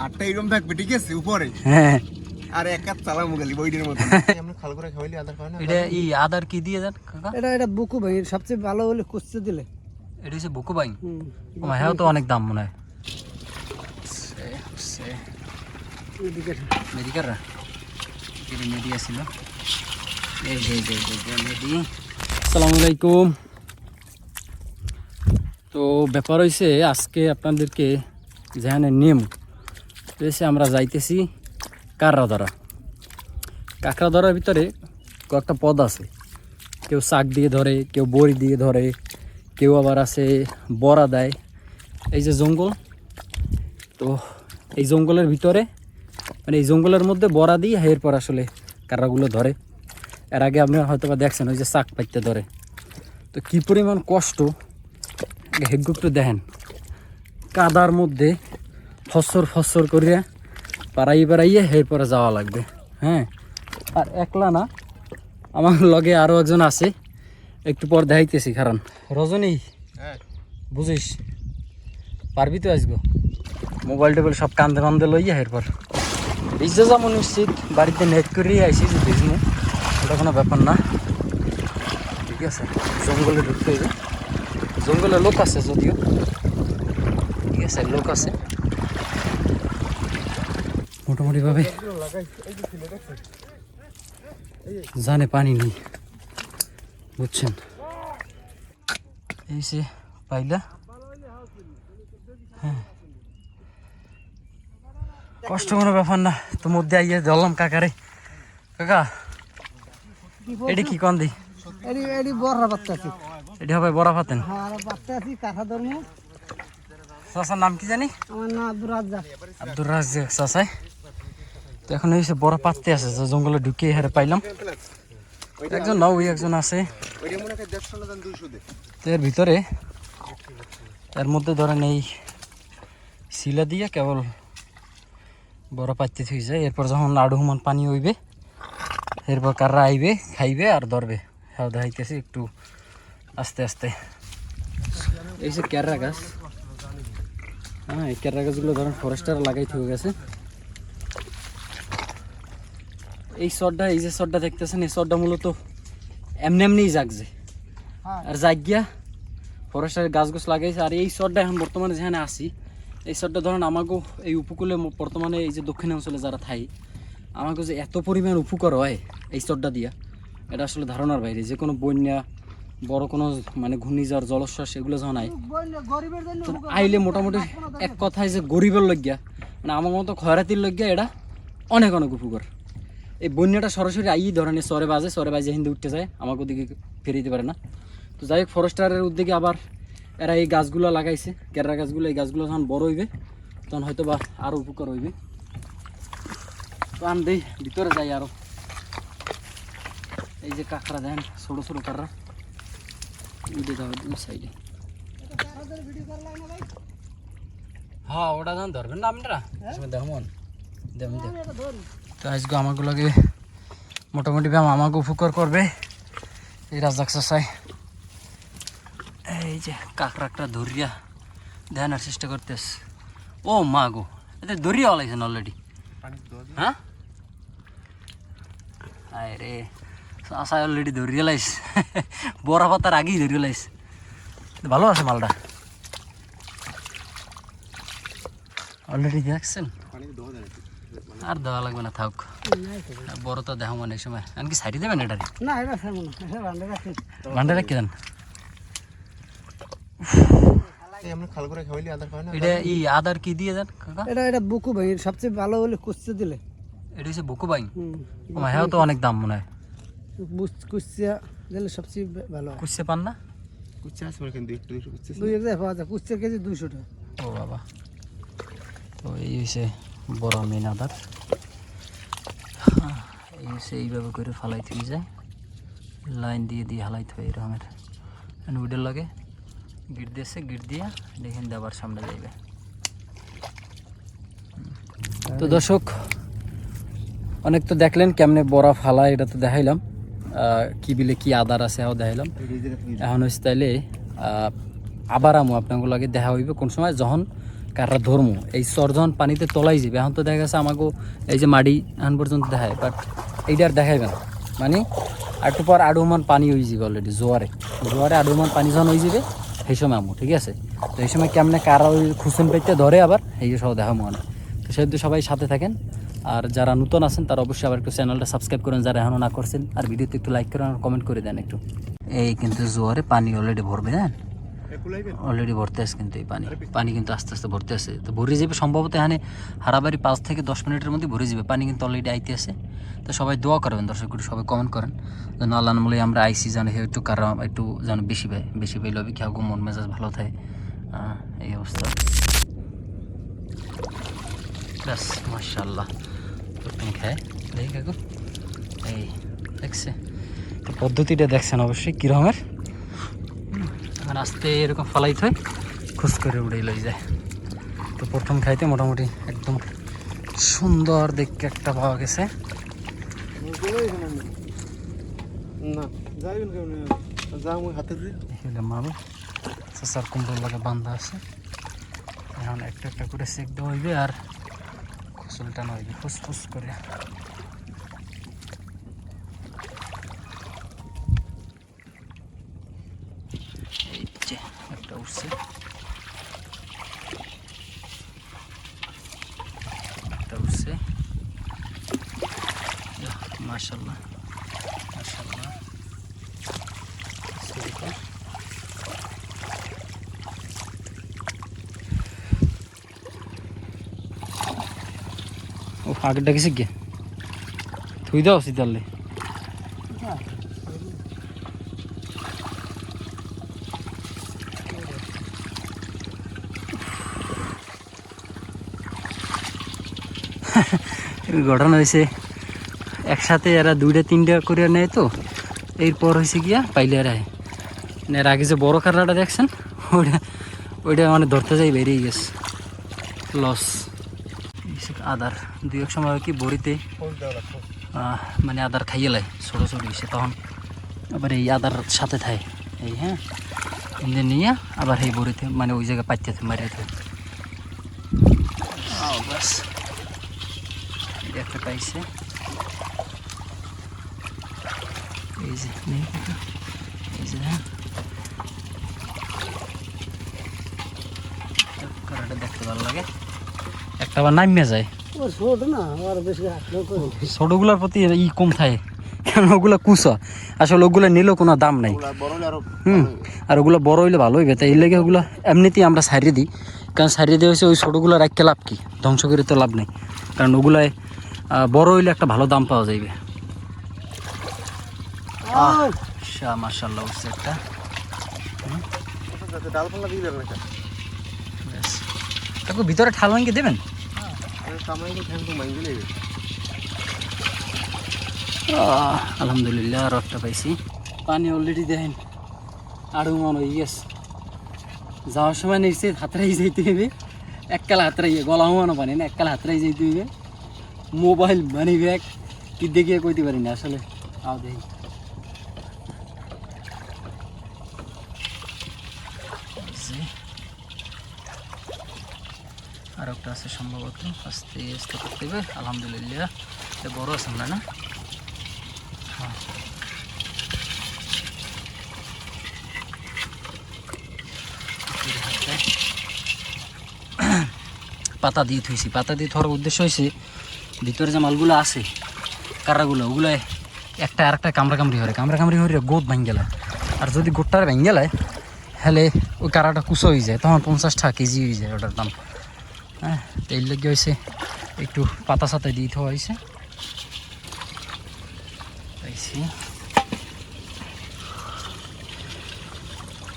আটটা এরকম থাকবে ঠিক আছে উপরে হ্যাঁ আর এক কাপ চালা মুগালি বইটার মতো আমরা খাল করে খাওয়াইলে আদার খাওয়া না এটা এই আদার কি দিয়ে দেন কাকা? এটা বুকু ভাই সবচেয়ে ভালো হলে কুচতে দিলে। এটা হচ্ছে বুকু বাইন। হ্যাঁ তো অনেক দাম মনে হয়। মেডিকার মেডি আসছিল। আসসালামু আলাইকুম। তো ব্যাপার হয়েছে আজকে আপনাদেরকে যেখানে নিয়ম এসে আমরা যাইতেছি কাঁকড়াধরা। কাঁকড়াধরার ভিতরে কয়েকটা পদ আছে, কেউ শাক দিয়ে ধরে, কেউ বড়ি দিয়ে ধরে, কেউ আবার আছে বড়া দেয়। এই যে জঙ্গল, তো এই জঙ্গলের ভিতরে মানে এই জঙ্গলের মধ্যে বড়া দিয়ে এরপর আসলে কাঁকড়াগুলো ধরে। এর আগে আপনারা হয়তো বা দেখছেন ওই যে শাক পাইতে ধরে। তো কী পরিমাণ কষ্ট হেগ্য একটু দেখেন, কাদার মধ্যে ফসর করিয়া পাড়াইয়ে এরপরে যাওয়া লাগবে। হ্যাঁ, আর একলা না, আমার লগে আরও একজন আছে, একটু পর দেখাইতেছি। কারণ রজনী বুঝিস পারবি তো আসবো, মোবাইল টোবাইল সব কান্দে মান্দে লইয়া এরপর ভিজে যাবো নিশ্চিত। বাড়িতে নেট করিয়ে আইসি যে ভিজমু, ওটা কোনো ব্যাপার না। ঠিক আছে, জঙ্গলে ঢুকতে হইবে। জঙ্গলে লোক আছে যদিও, ঠিক আছে, লোক আছে মোটামুটিভাবে। জানে পানি নেই, বুঝছেন? এই সে পাইলা। হ্যাঁ, কষ্ট কোনো ব্যাপার না। তো মধ্যে আইয়া ধরলাম কাকারে। কাকা এটি কি কন দি? এটি হবে বড়া পাতেন। চাচার নাম কি জানি? আব্দুর রাজ্জাক চাচাই। তো এখন এই বড় পাততে আছে, জঙ্গলে ঢুকে হারে পাইলাম। একজন না, ওই একজন আছে এর ভিতরে। এর মধ্যে ধরেন এই শিলা দিয়ে কেবল বড় পাততে থই যায়। এরপর যখন আড়ু হুমান পানি হইবে, এরপর কাররা আইবে, খাইবে আর ধরবে। খাওয়া দেখাইতেছি একটু আস্তে আস্তে। এই যে কেররা গাছ, হ্যাঁ, এই কেররা গাছগুলো ধরেন ফরেস্টার লাগাই থেকে গেছে। এই চরটা, এই যে চরটা দেখতেছেন, এই চরটা মূলত এমনিই জাগছে আর জাগিয়া ফরেস্টারের গাছ লাগাইছে। আর এই চরটা এখন বর্তমানে যেখানে আসি, এই চরটা ধরেন আমাকেও এই উপকূলে বর্তমানে এই যে দক্ষিণাঞ্চলে যারা থাই, আমাকে যে এত পরিমাণ উপকার হয় এই চরটা দিয়া, এটা আসলে ধারণার বাইরে। যে কোনো বন্যা, বড় কোনো মানে ঘূর্ণিঝড়, জলোচ্ছ্বাস এগুলো যখন আইলে মোটামুটি এক কথায় যে গরিবের লজ্ঞা, মানে আমার মতো খয়রাতির লজ্ঞা এটা অনেক উপকার। এই বন্যাটা সরাসরি আই ধরেন চরে বাজে হিন্দু উঠতে যায়, আমাকে ওদিকে ফিরে দিতে পারে না। তো যাই হোক, ফরেস্টারের উদ্যোগে আবার এরা এই গাছগুলো লাগাইছে, কেররা গাছগুলো। এই গাছগুলো যখন বড় হইবে তখন হয়তো বা আরও উপকার হইবে। তো আন দেই ভিতরে যাই আরো। এই যে কাঁকড়া দেন, ছোট ছোট কাঁকড়া উঠে যাবে ওই সাইডে। হ্যাঁ, ওটা যখন ধরবেন না আপনারা দেখুন। তো আজকে আমাগুলোকে মোটামুটি ব্যায়াম আমাকে উপকার করবে এই রাজ্জাক চাচাই। এই যে কাঁকড়াটা ধরিয়া দেখানোর চেষ্টা করতেছে। ও মা গো, এতে ধরিয়া ওলাইছেন অলরেডি। হ্যাঁ, আয় রে, চাচা অলরেডি ধরিয়া লাইস, বড় পাতার আগেই ধরিয়া লাইস। ভালো আছে মালটা অলরেডি, দেখছেন? আর দেওয়া লাগবে না, থাক। বড় তো দেখো মানে এই সময় এমনকি সাইডে দেবেন এটা ভান্ডারে রাখি দেন। এটা এই আদার কি দিয়ে দেন কাকা? এটা বুকু ভাই সবচেয়ে ভালো হলে কুচতে দিলে। এটা হচ্ছে বুকু বাইন। হ্যাঁ তো অনেক দাম মনে হয়। কুচতে দিলে সবচেয়ে ভালো। কুচতে পান না? কুচা আছে এখানে 200 দুই জায়গায় পাওয়া যায়, কুচতে কেজি 200 টাকা। ও বাবা, তো এই হচ্ছে বড় মেন আদার। এই হচ্ছে এইভাবে করে ফালাইতে যায়, লাইন দিয়ে হালাইতে হয় এরকমের। উইডের লাগে গিট দিয়েছে, গিট দিয়া দেখেন দেবার সামনে যাইবে। তো দর্শক, অনেক তো দেখলেন কেমনে বড়া ফালা, এটা তো দেখাইলাম। কি বিলে কি আদার আছে এও দেখাইলাম। এখন হচ্ছে তাইলে আবার আমু আপনাগুলোকে দেখা হইবে কোন সময়, যখন কাররা ধরমু এই চর যখন পানিতে তলাই যাবে এখন তো দেখা গেছে আমাকেও এই যে মাটি এখন পর্যন্ত দেখায় বাট এইটা আর দেখাইবে না মানে একটু পর আডুমান পানি হয়ে যাবে অলরেডি জোয়ারে আডুমান পানি যখন হয়ে যাবে সেই সময় আমু ঠিক আছে। তো এই সময় কেমনে কারা ওই খুসেন পেটে ধরে আবার এই সব দেখা মনে। তো সেহেতু সবাই সাথে থাকেন, আর যারা নতুন আছেন তারা অবশ্যই আবার একটু চ্যানেলটা সাবস্ক্রাইব করেন যারা এখনও না করছেন, আর ভিডিওতে একটু লাইক করেন আর কমেন্ট করে দেন একটু। এই কিন্তু জোয়ারে পানি অলরেডি ভরবে, হ্যাঁ অলরেডি ভরতে আছে কিন্তু এই পানি কিন্তু আস্তে আস্তে ভরতে আছে। তো ভরে যাবে সম্ভবত এখানে হারাবাড়ি 5 থেকে 10 মিনিটের মধ্যে ভরে যাবে, পানি কিন্তু অলরেডি আইতে আছে। তো সবাই দোয়া করবেন দর্শক, একটু সবাই কমেন্ট করেন যেন আল্লাহ নামলে আমরা আইসি জানি একটু কারা একটু যেন বেশি পাই লবি খেয়াল মন মেজাজ ভালো থাকে। এই অবস্থা ব্যাস মাশাআল্লাহ তুমি খায় দেখি কাকু এই দেখছে তো পদ্ধতিটা দেখছেন অবশ্যই কীরকমের। এখন আস্তে এরকম ফালাইতে হয় খুশ করে উড়ে লই যায়। তো প্রথম খাইতে মোটামুটি একদম সুন্দর দেখে একটা পাওয়া গেছে। মাল চাচার কুমড়োর লাগে বান্ধা আছে, এখন একটা একটা করে চেক দেওয়া হইবে আর খসল টানা হইবে ফুসফুস করে। এই যে একটা উঠছে, মাশাআল্লাহ মাশাআল্লাহ। ও আগেরটা গেছে গিয়ে থুই দাও সিতালে ঘটনা হয়েছে একসাথে এরা 2-3টা করে নেয়। তো এরপর হয়েছে গিয়া পাইলে এরা এর আগে যে বড় কারলাটা দেখছেন ওইটা মানে ধরতে যাই বেরিয়ে গেছে লস। আদার 2-1 সময় কি বড়িতে মানে আদার খাইয়ে লাই ছোটো ছোটো হয়েছে, তখন আবার এই আদার সাথে থাকে এই হ্যাঁ এমনি নিয়ে আবার এই বড়িতে মানে ওই জায়গায় পাইতে মারিয়ে থাকে। বাস একটা পাইছে এই যে এই যে হ্যাঁ কারাটা দেখতে ভালো লাগে, একটা আবার নামিয়ে যায়। ছোটগুলার প্রতি ই কম থাকে কারণ ওগুলা কুচা, আসলে ওগুলা নিলেও কোনো দাম নাই। আর ওগুলো বড় হইলে ভালো হইবে, তাই এই লেগে ওগুলো এমনিতেই আমরা সারিয়ে দিই, কারণ সারিয়ে দিয়ে হচ্ছে ওই ছোটোগুলো রাখতে লাভ কি, ধ্বংস করে তো লাভ নেই, কারণ ওগুলায় বড় হইলে একটা ভালো দাম পাওয়া যাইবে। মাশাআল্লাহ উঠছে একটা। ভিতরে ঠাল ভাঙিয়ে দেবেন, আলহামদুলিল্লাহ আর একটা পাইছি। পানি অলরেডি দেখেন আরও মন হয়ে গেছে, যাওয়ার সময় নিশ্চয় হাতরাই যাইতে হবে, এককালে হাতরাই গলা হওয়ানো পানি না, এককালে হাতরাই যাইতে হবে। মোবাইল মানি ব্যাগ কি দেখিয়ে কইতে পারি না আসলে। আও দেখি আর একটা আছে সম্ভবত, আস্তে আস্তে করতে হবে। আলহামদুলিল্লাহ এটা বড় আছে আমরা না, পাতা দিয়ে থুইছি। পাতা দিয়ে থোয়ার উদ্দেশ্য হয়েছে ভিতরে যে মালগুলো আছে কারাগুলো ওগুলো একটা আর একটা কামড়ি হরে গোদ ভাঙ গেলায়, আর যদি গোটটার ভাঙ গেলায় হলে ওই কারাটা কুচো হয়ে যায়, তখন 50 টাকা কেজি হয়ে যায় ওটার দাম। হ্যাঁ তো এই লেগে হয়েছে একটু পাতা সাতায় দিয়ে থোয়া হয়েছে।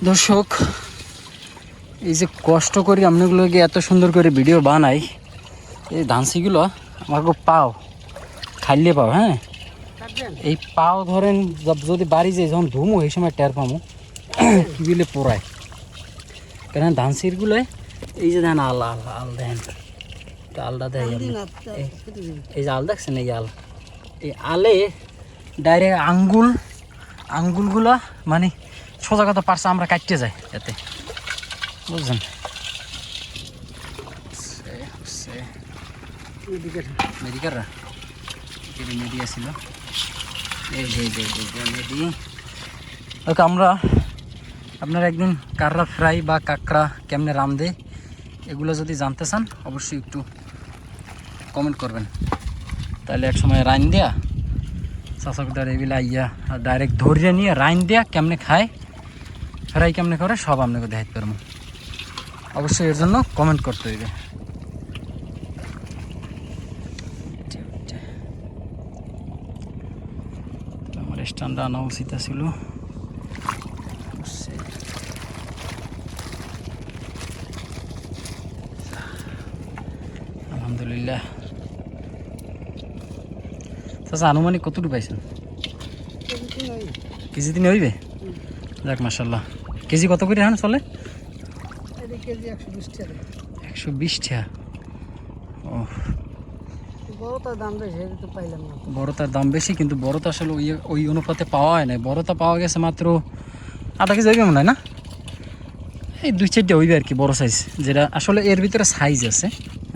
দর্শক এই যে কষ্ট করি আপনাগুলোকে এত সুন্দর করে ভিডিও বানাই, এই ধানসিগুলো আমাকে পাও খাইলে পাও, হ্যাঁ এই পাও ধরেন যদি বাড়ি যায় যখন ধুমো এই সময় টের পামো বিলে পোড়ায়, কারণ ধানসিগুলোয় এই যে দেন আল আল আল দেন আলটা দেয়, এই যে আল দেখছেন এই আল, এই আলে ডাইরেক্ট আঙ্গুলগুলা মানে সোজা কথা পারছে আমরা কাটতে যাই এতে, বুঝছেন। মেডিকাররা মেডি আসছিল এই যে মেডি। ওকে, আমরা আপনারা একদিন কাররা ফ্রাই বা কাঁকড়া কেমনে রান্ধে এগুলো যদি জানতে চান অবশ্যই একটু কমেন্ট করবেন, তাহলে এক সময় রাইন দেয়া চাষকদার এগুলো আইয়া আর ডাইরেক্ট ধরিয়ে নিয়ে রাইন দেয়া কেমনে খায়, ফ্রাই কেমনে করে সব আপনাকে দেখাতে পারবো। অবশ্যই এর জন্য কমেন্ট করতে হইবে। আমার স্ট্যান্ড আনা উচিত ছিল। আলহামদুলিল্লাহ। আচ্ছা, আনুমানিক কতটুকু পাইছেন? কেজি দিনে হইবে? যাক মাশাল্লাহ। কেজি কত করে এখন চলে? 120 টাকা। ও, বড়টার দাম বেশি, কিন্তু বড়টা আসলে ওই অনুপাতে পাওয়া হয় না। বড়টা পাওয়া গেছে মাত্র আধা কেজি হইবে মনে হয় না, এই 2-4টা হইবে আর কি বড় সাইজ, যেটা আসলে এর ভিতরে সাইজ আছে।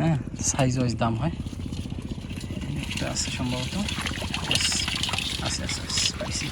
হ্যাঁ, সাইজ ওয়াইজ দাম হয়। একটা আছে সম্ভবত, আছে পাইছি।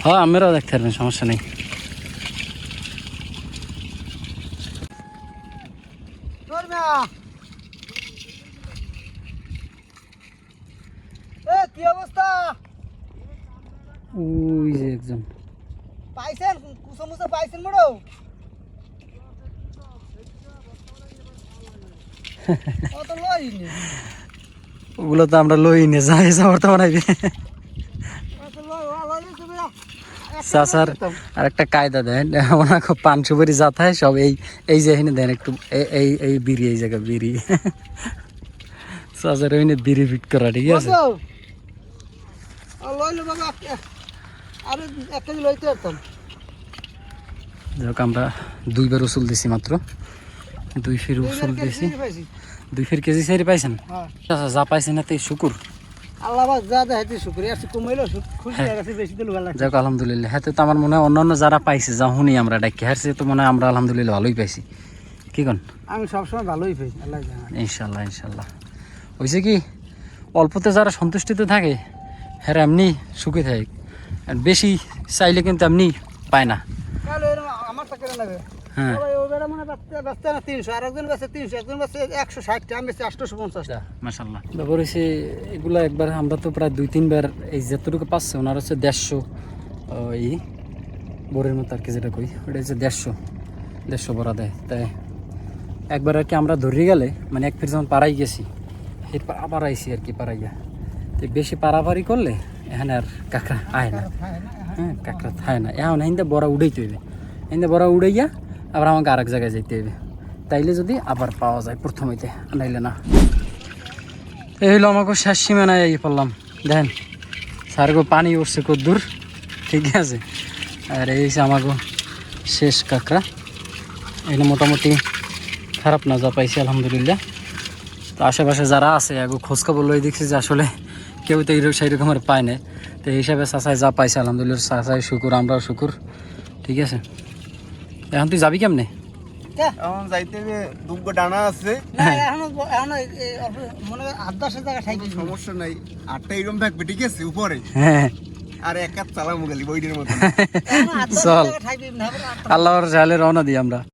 হ্যাঁ, আমরাও দেখতে পারবেন, সমস্যা নেই। কি অবস্থা? ওই যে একজন পাইছেন কুসমুসা পাইছেন মোড়ো? কত লইনি? ওগুলো তো আমরা লই নে যাই যাওয়ার বানাইবে। কত লই লইনি তুমি? চাচার আর একটা কায়দা দেন, ওনাকে পান সুপারি যাতায় সব এই যে এখানে দেন একটু এই বিড়ি, এই জায়গা বিড়ি চাচার ওইনে বিড়ি ফিট করা, ঠিক আছে? লইলো বাবা, আরে 1 কেজি লইতে পারতাম। যাক, আমরা 2বার উসুল দিছি, মাত্র 2 ফির উসুল দিছি। 2 ফির কেজি সারি পাইছেন? আচ্ছা, যা পাইছেন এতে শুকুর। আল্লাহ পাক যা দেখাইতে শুকরিয়া, আছে কমাইলো খুশি হয়ে গেছে, বেশি দিল ভালো লাগছে। যাক আলহামদুলিল্লাহ। হ্যাঁ, তো আমার মনে হয় অন্যান্য যারা পাইছে যা শুনি আমরা ডাকি হারছে, তো মনে হয় আমরা আলহামদুলিল্লাহ ভালোই পাইছি। কি কোন? আমি সবসময় ভালোই পাই, আল্লাহ জানে। ইনশাল্লাহ। হয়েছে কি, অল্পতে যারা সন্তুষ্টিতে থাকে হ্যাঁ এমনি সুখে থাকে, আর বেশি চাইলে কিন্তু এমনি পায় না। আমার তো কেন লাগে? হ্যাঁ, ব্যস্ত না 300, আর একজন ব্যস্ত 300, একজন ব্যস্ত 160, আমি ব্যস্ত 850। মাশাআল্লাহ। ব্যাপার হয়েছে এগুলা একবার আমরা তো প্রায় 2-3 বার এই যতটুকু পাচ্ছে ওনার হচ্ছে 150 এই বোরের মতো আর কি, যেটা কই ওটা হচ্ছে 150 বড়া দেয়। তাই একবার আর কি আমরা ধরে গেলে, মানে এক ফির যখন পাড়াই গেছি এরপর আবার আইসি আর কি পাড়াইয়া, তো বেশি পাড়াপাড়ি করলে এখানে আর কাঁকড়া আয় না। হ্যাঁ, কাঁকড়া থায় না। এখন এখানে বড়া উড়াইতে হইবে, এখানে বড়া উড়াইয়া আবার আমাকে আরেক জায়গায় যাইতে হইবে, তাইলে যদি আবার পাওয়া যায় প্রথমেতে, নাইলে না। এই হইলো আমাকে শেষ সীমানায় এই পড়লাম। দেখেন সারগো পানি উঠছে কদ্দূর, ঠিক আছে? আর এই হচ্ছে আমাকে শেষ কাঁকড়া। এখানে মোটামুটি খারাপ না, যা পাইছি আলহামদুলিল্লাহ। তো আশেপাশে যারা আছে আগে খোঁজখবর লই দেখছি যে আসলে কেউ তো সেইরকম আর পায় না, তো এই হিসাবে চাচাই যা পাইছে আলহামদুলিল্লাহ, চাচাই শুকুর, আমরাও শুকুর, ঠিক আছে? এখন তুই যাবি কেমনে? এখন যাইতে দুগ্গ ডানা আছে, মনে হয় 8-10 জায়গা ঠাইকে সমস্যা নাই। 8টা এরকম থাকবে, ঠিক আছে, উপরে। হ্যাঁ, আর এক কাপ চালামু গেলি বইটির মতো। চল, আল্লাহর জালে রওনা দিই আমরা।